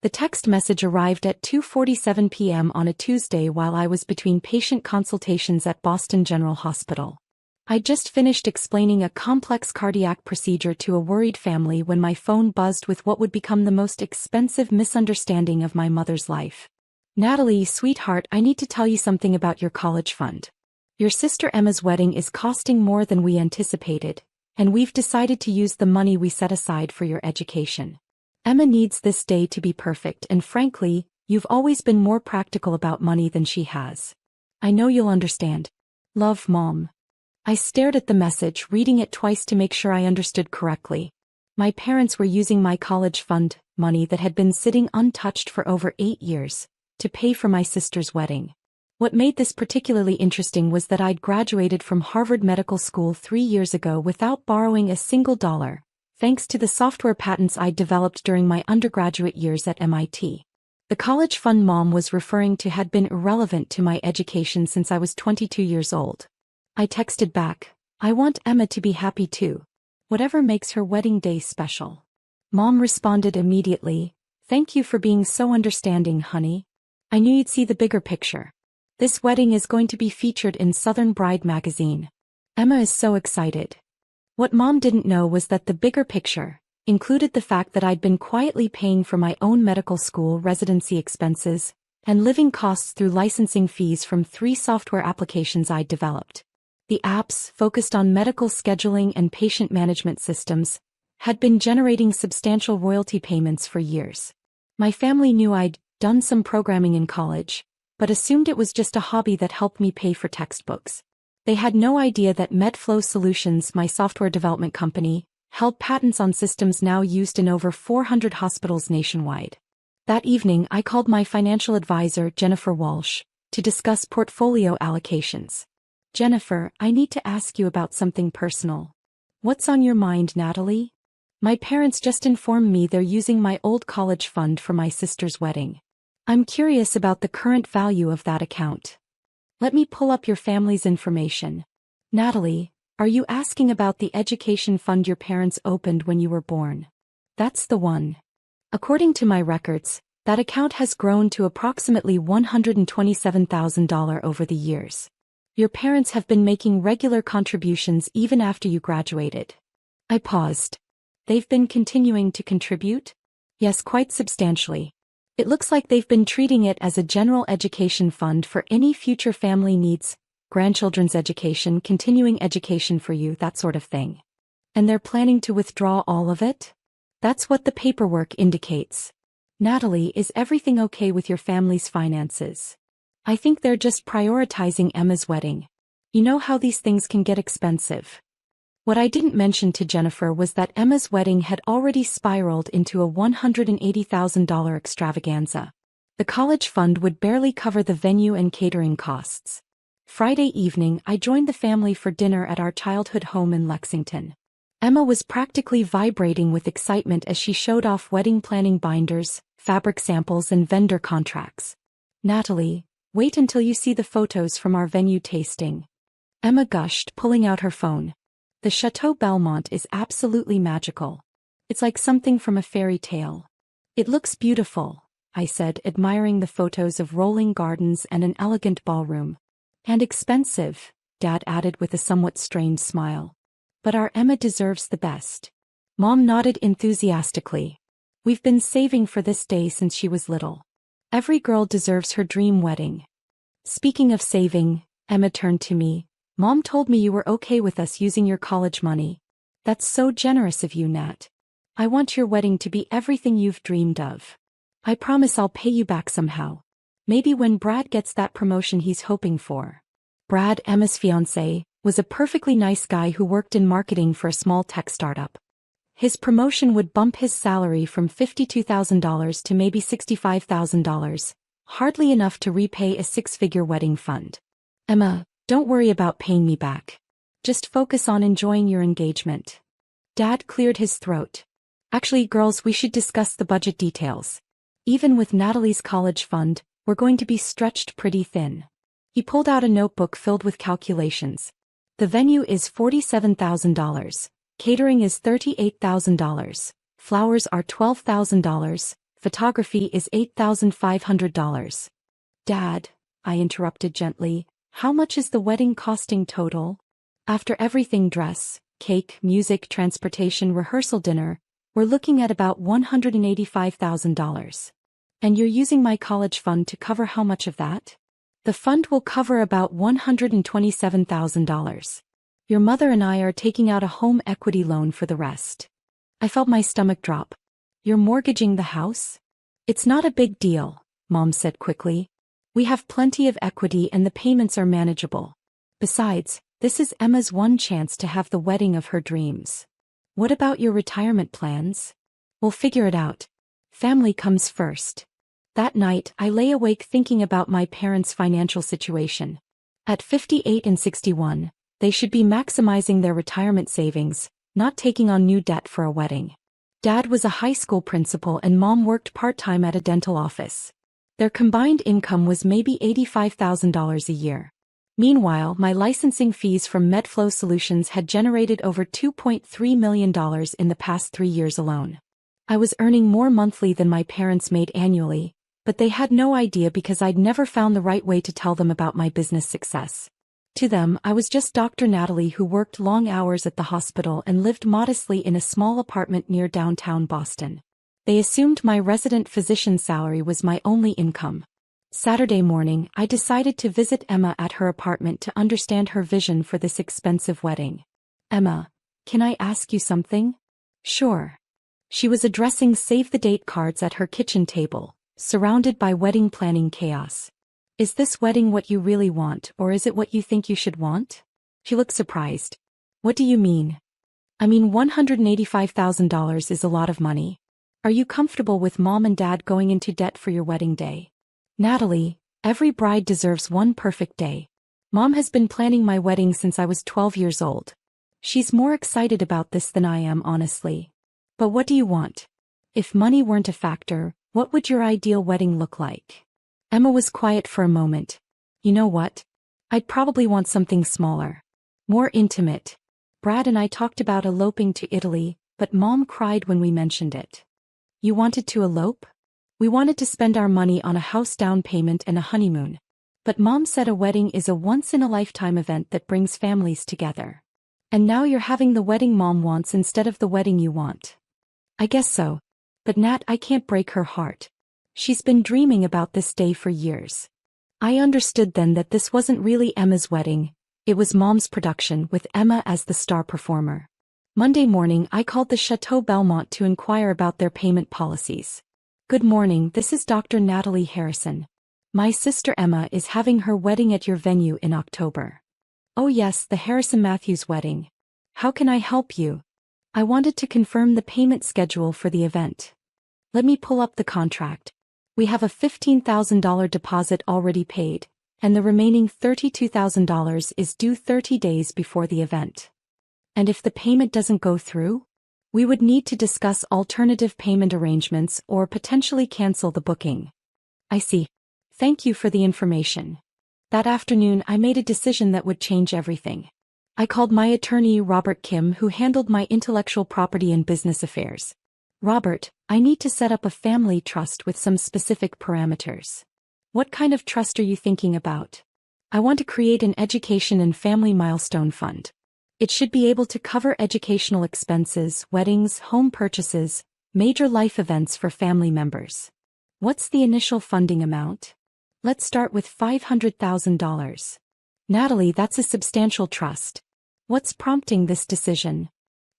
The text message arrived at 2:47 p.m. on a Tuesday while I was between patient consultations at Boston General Hospital. I'd just finished explaining a complex cardiac procedure to a worried family when my phone buzzed with what would become the most expensive misunderstanding of my mother's life. "Natalie, sweetheart, I need to tell you something about your college fund. Your sister Emma's wedding is costing more than we anticipated, and we've decided to use the money we set aside for your education. Emma needs this day to be perfect, and frankly, you've always been more practical about money than she has. I know you'll understand. Love, Mom." I stared at the message, reading it twice to make sure I understood correctly. My parents were using my college fund, money that had been sitting untouched for over 8 years, to pay for my sister's wedding. What made this particularly interesting was that I'd graduated from Harvard Medical School 3 years ago without borrowing a single dollar, thanks to the software patents I'd developed during my undergraduate years at MIT. The college fund Mom was referring to had been irrelevant to my education since I was 22 years old. I texted back, "I want Emma to be happy too. Whatever makes her wedding day special." Mom responded immediately, "Thank you for being so understanding, honey. I knew you'd see the bigger picture. This wedding is going to be featured in Southern Bride magazine. Emma is so excited." What Mom didn't know was that the bigger picture included the fact that I'd been quietly paying for my own medical school residency expenses and living costs through licensing fees from 3 software applications I'd developed. The apps, focused on medical scheduling and patient management systems, had been generating substantial royalty payments for years. My family knew I'd done some programming in college, but assumed it was just a hobby that helped me pay for textbooks. They had no idea that MedFlow Solutions, my software development company, held patents on systems now used in over 400 hospitals nationwide. That evening, I called my financial advisor, Jennifer Walsh, to discuss portfolio allocations. "Jennifer, I need to ask you about something personal." "What's on your mind, Natalie?" "My parents just informed me they're using my old college fund for my sister's wedding. I'm curious about the current value of that account." "Let me pull up your family's information." "Natalie, are you asking about the education fund your parents opened when you were born?" "That's the one." According to my records, that account has grown to approximately $127,000 over the years. Your parents have been making regular contributions even after you graduated. I paused. "They've been continuing to contribute?" "Yes, quite substantially. It looks like they've been treating it as a general education fund for any future family needs, grandchildren's education, continuing education for you, that sort of thing." "And they're planning to withdraw all of it?" "That's what the paperwork indicates." "Natalie, is everything okay with your family's finances?" "I think they're just prioritizing Emma's wedding. You know how these things can get expensive." What I didn't mention to Jennifer was that Emma's wedding had already spiraled into a $180,000 extravaganza. The college fund would barely cover the venue and catering costs. Friday evening, I joined the family for dinner at our childhood home in Lexington. Emma was practically vibrating with excitement as she showed off wedding planning binders, fabric samples, and vendor contracts. "Natalie, wait until you see the photos from our venue tasting," Emma gushed, pulling out her phone. "The Chateau Belmont is absolutely magical. It's like something from a fairy tale." "It looks beautiful," I said, admiring the photos of rolling gardens and an elegant ballroom. "And expensive," Dad added with a somewhat strained smile. "But our Emma deserves the best." Mom nodded enthusiastically. "We've been saving for this day since she was little. Every girl deserves her dream wedding." "Speaking of saving," Emma turned to me, "Mom told me you were okay with us using your college money. That's so generous of you, Nat. I want your wedding to be everything you've dreamed of. I promise I'll pay you back somehow. Maybe when Brad gets that promotion he's hoping for." Brad, Emma's fiancé, was a perfectly nice guy who worked in marketing for a small tech startup. His promotion would bump his salary from $52,000 to maybe $65,000, hardly enough to repay a 6-figure wedding fund. "Emma, don't worry about paying me back. Just focus on enjoying your engagement." Dad cleared his throat. "Actually, girls, we should discuss the budget details. Even with Natalie's college fund, we're going to be stretched pretty thin." He pulled out a notebook filled with calculations. "The venue is $47,000, catering is $38,000, flowers are $12,000, Photography is $8,500. Dad, I interrupted gently, how much is the wedding costing total? After everything, dress, cake, music, transportation, rehearsal, dinner, we're looking at about $185,000. And you're using my college fund to cover how much of that? The fund will cover about $127,000. Your mother and I are taking out a home equity loan for the rest. I felt my stomach drop. You're mortgaging the house? It's not a big deal, Mom said quickly. We have plenty of equity and the payments are manageable. Besides, this is Emma's one chance to have the wedding of her dreams. What about your retirement plans? We'll figure it out. Family comes first. That night, I lay awake thinking about my parents' financial situation. At 58 and 61, they should be maximizing their retirement savings, not taking on new debt for a wedding. Dad was a high school principal and Mom worked part-time at a dental office. Their combined income was maybe $85,000 a year. Meanwhile, my licensing fees from MedFlow Solutions had generated over $2.3 million in the past 3 years alone. I was earning more monthly than my parents made annually, but they had no idea because I'd never found the right way to tell them about my business success. To them, I was just Dr. Natalie who worked long hours at the hospital and lived modestly in a small apartment near downtown Boston. They assumed my resident physician salary was my only income. Saturday morning, I decided to visit Emma at her apartment to understand her vision for this expensive wedding. Emma, can I ask you something? Sure. She was addressing save-the-date cards at her kitchen table, surrounded by wedding planning chaos. Is this wedding what you really want, or is it what you think you should want? She looked surprised. What do you mean? I mean, $185,000 is a lot of money. Are you comfortable with Mom and Dad going into debt for your wedding day? Natalie, every bride deserves one perfect day. Mom has been planning my wedding since I was 12 years old. She's more excited about this than I am, honestly. But what do you want? If money weren't a factor, what would your ideal wedding look like? Emma was quiet for a moment. You know what? I'd probably want something smaller. More intimate. Brad and I talked about eloping to Italy, but Mom cried when we mentioned it. You wanted to elope? We wanted to spend our money on a house down payment and a honeymoon. But Mom said a wedding is a once-in-a-lifetime event that brings families together. And now you're having the wedding Mom wants instead of the wedding you want. I guess so. But Nat, I can't break her heart. She's been dreaming about this day for years. I understood then that this wasn't really Emma's wedding, it was Mom's production with Emma as the star performer. Monday morning I called the Chateau Belmont to inquire about their payment policies. Good morning, this is Dr. Natalie Harrison. My sister Emma is having her wedding at your venue in October. Oh yes, the Harrison Matthews wedding. How can I help you? I wanted to confirm the payment schedule for the event. Let me pull up the contract. We have a $15,000 deposit already paid, and the remaining $32,000 is due 30 days before the event. And if the payment doesn't go through? We would need to discuss alternative payment arrangements or potentially cancel the booking. I see. Thank you for the information. That afternoon I made a decision that would change everything. I called my attorney Robert Kim, who handled my intellectual property and business affairs. Robert, I need to set up a family trust with some specific parameters. What kind of trust are you thinking about? I want to create an education and family milestone fund. It should be able to cover educational expenses, weddings, home purchases, major life events for family members. What's the initial funding amount? Let's start with $500,000. Natalie, that's a substantial trust. What's prompting this decision?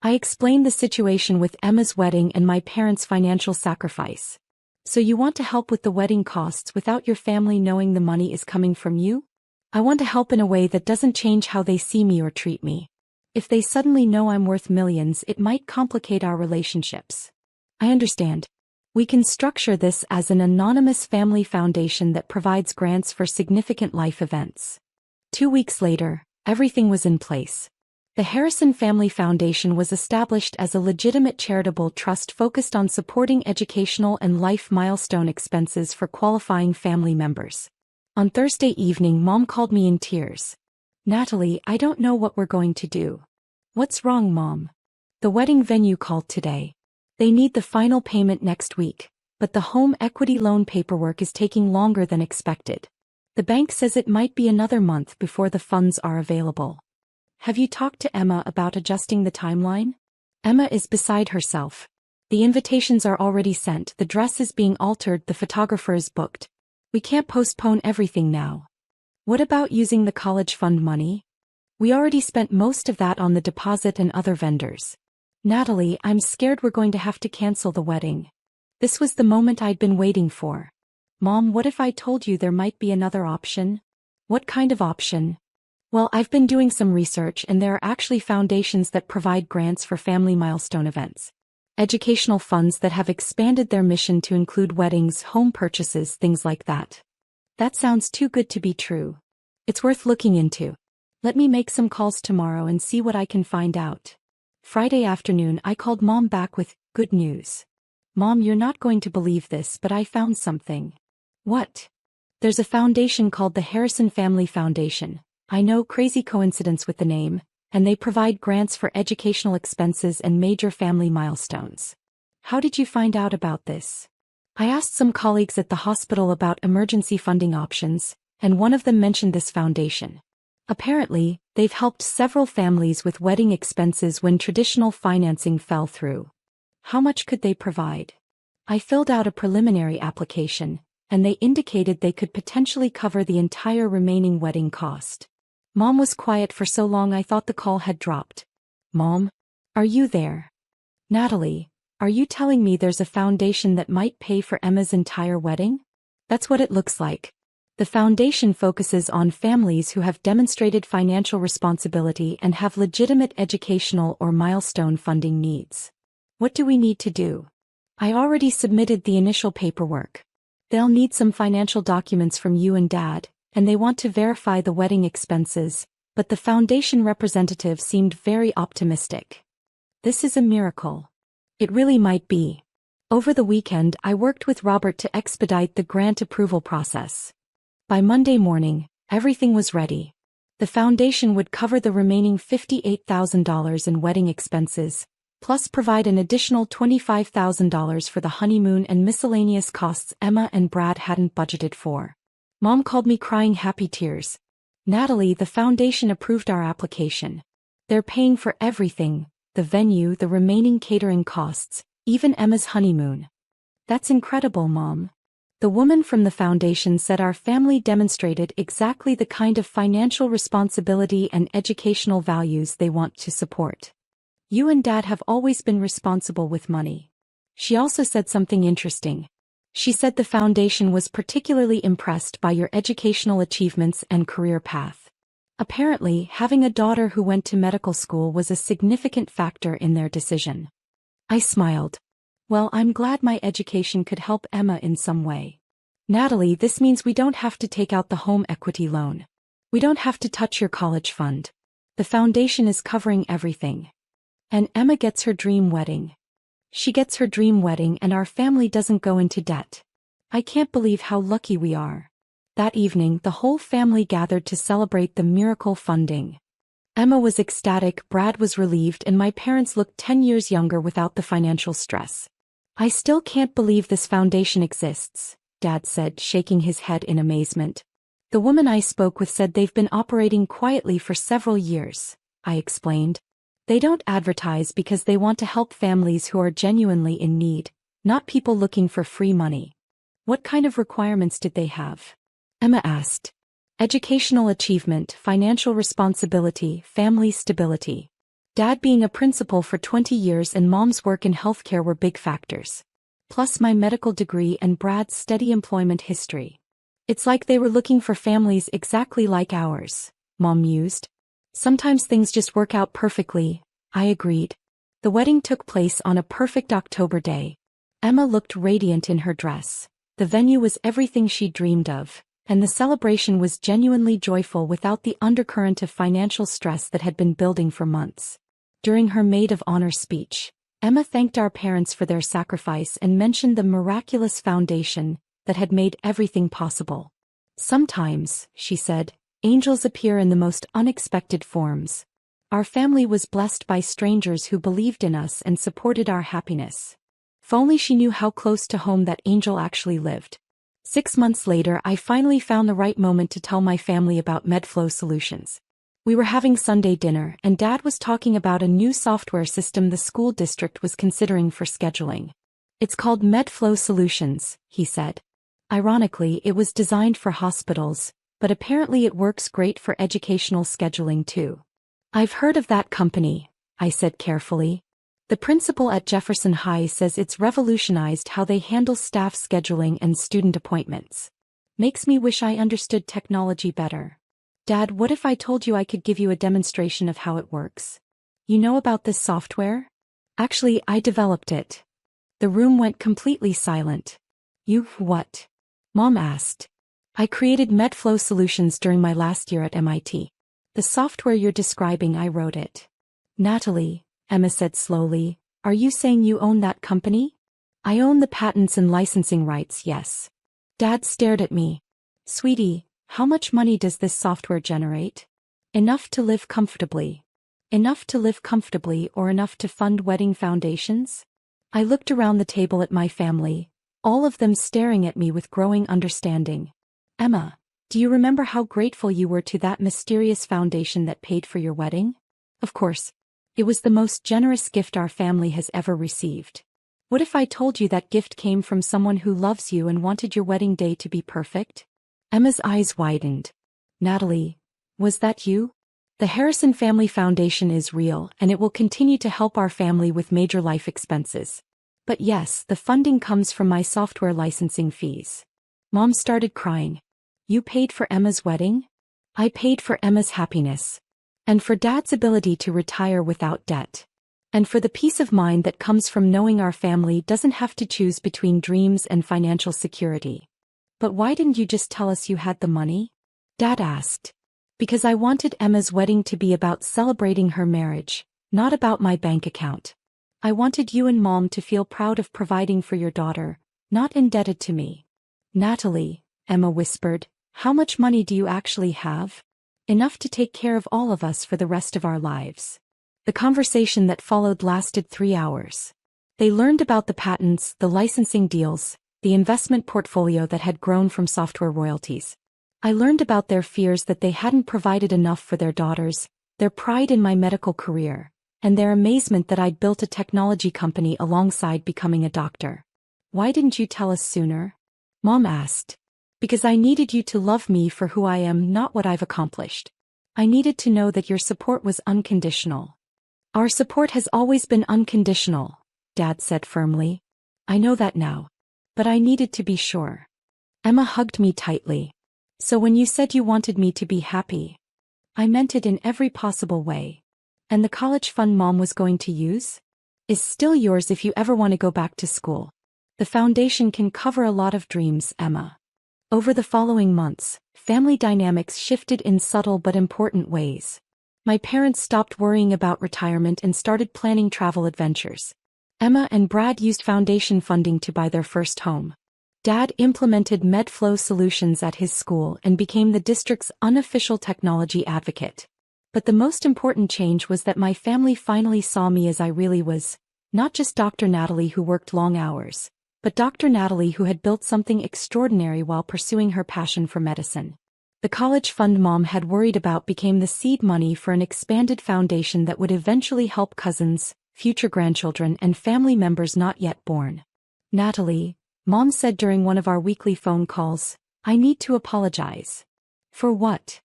I explained the situation with Emma's wedding and my parents' financial sacrifice. So you want to help with the wedding costs without your family knowing the money is coming from you? I want to help in a way that doesn't change how they see me or treat me. If they suddenly know I'm worth millions, it might complicate our relationships. I understand. We can structure this as an anonymous family foundation that provides grants for significant life events. 2 weeks later, everything was in place. The Harrison Family Foundation was established as a legitimate charitable trust focused on supporting educational and life milestone expenses for qualifying family members. On Thursday evening, Mom called me in tears. Natalie, I don't know what we're going to do. What's wrong, Mom? The wedding venue called today. They need the final payment next week, but the home equity loan paperwork is taking longer than expected. The bank says it might be another month before the funds are available. Have you talked to Emma about adjusting the timeline? Emma is beside herself. The invitations are already sent, the dress is being altered, the photographer is booked. We can't postpone everything now. What about using the college fund money? We already spent most of that on the deposit and other vendors. Natalie, I'm scared we're going to have to cancel the wedding. This was the moment I'd been waiting for. Mom, what if I told you there might be another option? What kind of option? Well, I've been doing some research and there are actually foundations that provide grants for family milestone events. Educational funds that have expanded their mission to include weddings, home purchases, things like that. That sounds too good to be true. It's worth looking into. Let me make some calls tomorrow and see what I can find out. Friday afternoon, I called Mom back with good news. Mom, you're not going to believe this, but I found something. What? There's a foundation called the Harrison Family Foundation. I know, crazy coincidence with the name, and they provide grants for educational expenses and major family milestones. How did you find out about this? I asked some colleagues at the hospital about emergency funding options, and one of them mentioned this foundation. Apparently, they've helped several families with wedding expenses when traditional financing fell through. How much could they provide? I filled out a preliminary application, and they indicated they could potentially cover the entire remaining wedding cost. Mom was quiet for so long I thought the call had dropped. Mom? Are you there? Natalie, are you telling me there's a foundation that might pay for Emma's entire wedding? That's what it looks like. The foundation focuses on families who have demonstrated financial responsibility and have legitimate educational or milestone funding needs. What do we need to do? I already submitted the initial paperwork. They'll need some financial documents from you and Dad, and they want to verify the wedding expenses, but the foundation representative seemed very optimistic. This is a miracle. It really might be. Over the weekend, I worked with Robert to expedite the grant approval process. By Monday morning, everything was ready. The foundation would cover the remaining $58,000 in wedding expenses, plus provide an additional $25,000 for the honeymoon and miscellaneous costs Emma and Brad hadn't budgeted for. Mom called me crying happy tears. Natalie, the foundation approved our application. They're paying for everything, the venue, the remaining catering costs, even Emma's honeymoon. That's incredible, Mom. The woman from the foundation said our family demonstrated exactly the kind of financial responsibility and educational values they want to support. You and Dad have always been responsible with money. She also said something interesting. She said the foundation was particularly impressed by your educational achievements and career path. Apparently, having a daughter who went to medical school was a significant factor in their decision. I smiled. Well, I'm glad my education could help Emma in some way. Natalie, this means we don't have to take out the home equity loan. We don't have to touch your college fund. The foundation is covering everything. And Emma gets her dream wedding. She gets her dream wedding and our family doesn't go into debt. I can't believe how lucky we are. That evening, the whole family gathered to celebrate the miracle funding. Emma was ecstatic, Brad was relieved, and my parents looked 10 years younger without the financial stress. I still can't believe this foundation exists, Dad said, shaking his head in amazement. The woman I spoke with said they've been operating quietly for several years, I explained. They don't advertise because they want to help families who are genuinely in need, not people looking for free money. What kind of requirements did they have? Emma asked. Educational achievement, financial responsibility, family stability. Dad being a principal for 20 years and Mom's work in healthcare were big factors. Plus my medical degree and Brad's steady employment history. It's like they were looking for families exactly like ours, Mom mused. Sometimes things just work out perfectly, I agreed. The wedding took place on a perfect October day. Emma looked radiant in her dress. The venue was everything she dreamed of, and the celebration was genuinely joyful without the undercurrent of financial stress that had been building for months. During her maid of honor speech, Emma thanked our parents for their sacrifice and mentioned the miraculous foundation that had made everything possible. Sometimes, she said, angels appear in the most unexpected forms. Our family was blessed by strangers who believed in us and supported our happiness. If only she knew how close to home that angel actually lived. 6 months later, I finally found the right moment to tell my family about MedFlow Solutions. We were having Sunday dinner, and Dad was talking about a new software system the school district was considering for scheduling. It's called MedFlow Solutions, he said. Ironically, it was designed for hospitals, but apparently it works great for educational scheduling too. I've heard of that company, I said carefully. The principal at Jefferson High says it's revolutionized how they handle staff scheduling and student appointments. Makes me wish I understood technology better. Dad, what if I told you I could give you a demonstration of how it works? You know about this software? Actually, I developed it. The room went completely silent. You, what? Mom asked. I created MedFlow Solutions during my last year at MIT. The software you're describing, I wrote it. Natalie, Emma said slowly, are you saying you own that company? I own the patents and licensing rights, yes. Dad stared at me. Sweetie, how much money does this software generate? Enough to live comfortably. Enough to live comfortably or enough to fund wedding foundations? I looked around the table at my family, all of them staring at me with growing understanding. Emma, do you remember how grateful you were to that mysterious foundation that paid for your wedding? Of course. It was the most generous gift our family has ever received. What if I told you that gift came from someone who loves you and wanted your wedding day to be perfect? Emma's eyes widened. Natalie, was that you? The Harrison Family Foundation is real, and it will continue to help our family with major life expenses. But yes, the funding comes from my software licensing fees. Mom started crying. You paid for Emma's wedding? I paid for Emma's happiness. And for Dad's ability to retire without debt. And for the peace of mind that comes from knowing our family doesn't have to choose between dreams and financial security. But why didn't you just tell us you had the money? Dad asked. Because I wanted Emma's wedding to be about celebrating her marriage, not about my bank account. I wanted you and Mom to feel proud of providing for your daughter, not indebted to me. Natalie, Emma whispered, how much money do you actually have? Enough to take care of all of us for the rest of our lives. The conversation that followed lasted 3 hours. They learned about the patents, the licensing deals, the investment portfolio that had grown from software royalties. I learned about their fears that they hadn't provided enough for their daughters, their pride in my medical career, and their amazement that I'd built a technology company alongside becoming a doctor. Why didn't you tell us sooner? Mom asked. Because I needed you to love me for who I am, not what I've accomplished. I needed to know that your support was unconditional. Our support has always been unconditional, Dad said firmly. I know that now. But I needed to be sure. Emma hugged me tightly. So when you said you wanted me to be happy, I meant it in every possible way. And the college fund Mom was going to use? Is still yours if you ever want to go back to school. The foundation can cover a lot of dreams, Emma. Over the following months, family dynamics shifted in subtle but important ways. My parents stopped worrying about retirement and started planning travel adventures. Emma and Brad used foundation funding to buy their first home. Dad implemented MedFlow Solutions at his school and became the district's unofficial technology advocate. But the most important change was that my family finally saw me as I really was, not just Dr. Natalie who worked long hours, but Dr. Natalie who had built something extraordinary while pursuing her passion for medicine. The college fund Mom had worried about became the seed money for an expanded foundation that would eventually help cousins, future grandchildren, and family members not yet born. Natalie, Mom said during one of our weekly phone calls, I need to apologize. For what?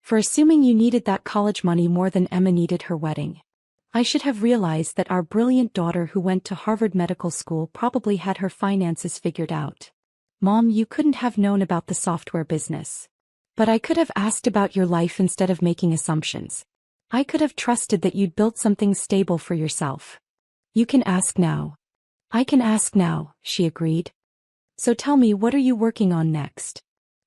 For assuming you needed that college money more than Emma needed her wedding. I should have realized that our brilliant daughter who went to Harvard Medical School probably had her finances figured out. Mom, you couldn't have known about the software business. But I could have asked about your life instead of making assumptions. I could have trusted that you'd built something stable for yourself. You can ask now. I can ask now, she agreed. So tell me, what are you working on next?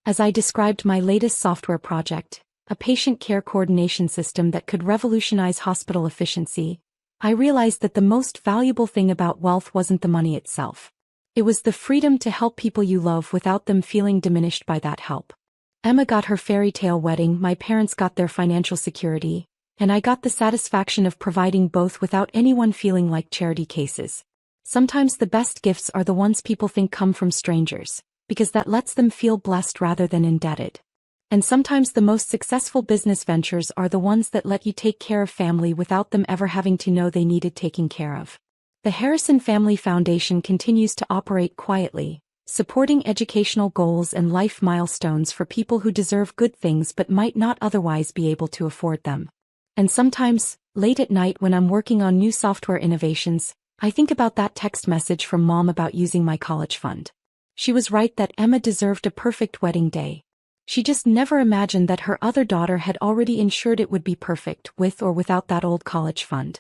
As I described my latest software project, a patient care coordination system that could revolutionize hospital efficiency, I realized that the most valuable thing about wealth wasn't the money itself. It was the freedom to help people you love without them feeling diminished by that help. Emma got her fairy tale wedding, my parents got their financial security, and I got the satisfaction of providing both without anyone feeling like charity cases. Sometimes the best gifts are the ones people think come from strangers, because that lets them feel blessed rather than indebted. And sometimes the most successful business ventures are the ones that let you take care of family without them ever having to know they needed taking care of. The Harrison Family Foundation continues to operate quietly, supporting educational goals and life milestones for people who deserve good things but might not otherwise be able to afford them. And sometimes, late at night when I'm working on new software innovations, I think about that text message from Mom about using my college fund. She was right that Emma deserved a perfect wedding day. She just never imagined that her other daughter had already ensured it would be perfect with or without that old college fund.